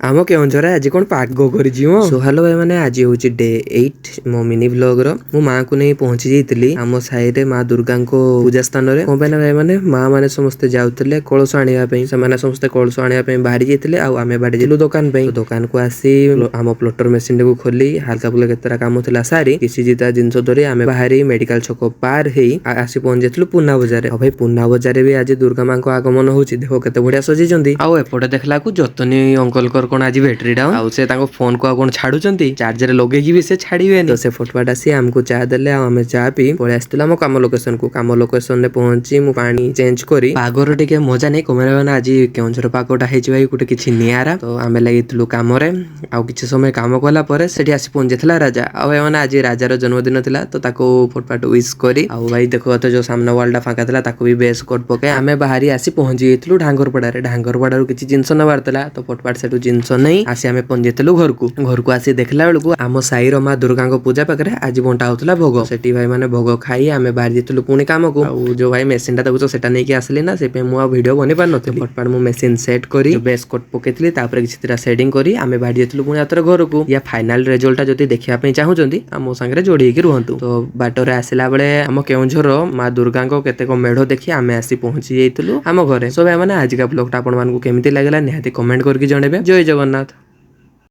आम केउझर आज कौन पाग कर सो हेलो भाई मैंने आज हूँ डे 8 मो मिनी व्लॉग रो मु माँ को नहीं पहुंची जाइली आम साई रे माँ दुर्गा पूजा स्थान रे कौन भाई मैंने माँ मैंने समस्ते जाऊले कलश आने समस्ते कलश आने बाहरी जाते आम बाहरी जालु दुकान दुकान को आसी आम प्लटर मेसीन को खोली हाल्का फुल्का केतरा काम था सारी किसी जिता जिनस धरी आम बाहरी मेडिकल छक पार हो आसी पहुंची जाइलु पूना बजार भाई पूना बजार भी आज दुर्गा माँ को आगमन होची देखो केते बढ़िया सजेइछंती आउ एपटे देखला को जतनी अंकल कौन आज बैटेरी डाउन आउ से फोन को कौन छाड़ुचंती चार्जर लगे भी से छाड़िबेनी तो से फटफट आसी हमको चा देले आम चा पी पळे आस्तिला हम काम लोकेशन को काम लोकेशन ने पहुंची मु पानी चेंज करी पागर टिके मजा नहीं कमेरा ना आज केउझर पागटा हेछि भाई गुटे किछि नियारा तो आमे लागितलु काम रे आउ किछि समय काम कला परे सेठी आसी पहुंचेथला राजा आ भाई माने आज राजार जन्मदिन थिला तो ताको फटफट विश करी आउ भाई देखो तो जो सामने वालटा फाका थिला ताको भी बेस कोट पके आमे बाहरी आसी पहुंची गेथलु ढांगरपड़ा किछि जिंस नबार थिला तो फटफट सेटु जिंस नहीं आसी आमे पहुंचेथलु घर को आसी देखला बेलकु आम साई रो मां दुर्गा को पूजा पाखरे आज बंटा होतला भोग सेठी भाई माने भोग खाई आमे बाहर जेतलु पुणी काम को आउ जो भाई मेसिन टा देखो सेटा नै कि आसली ना से पे मु वीडियो बनि पार नथि फटफट मु मेसिन सेट करी बेस कोट पकेतली तापर किछि तरह सेटिंग करी आमे बाहर जेतलु पुणी आतर घर को या फाइनल रिजल्ट जति देखिया पे चाहू जंती मो संगे जोड़ी के रहंतु तो बाटोरे आसिला बेले हम केउझर मां दुर्गा को केते को मेढो देखि आमे आसी पहुंची जेतलु हम घरे सो भाई माने आज का ब्लॉग टा आपण मान को केमिति लागला निहाती कमेंट करके जणेबे जय जगन्नाथ।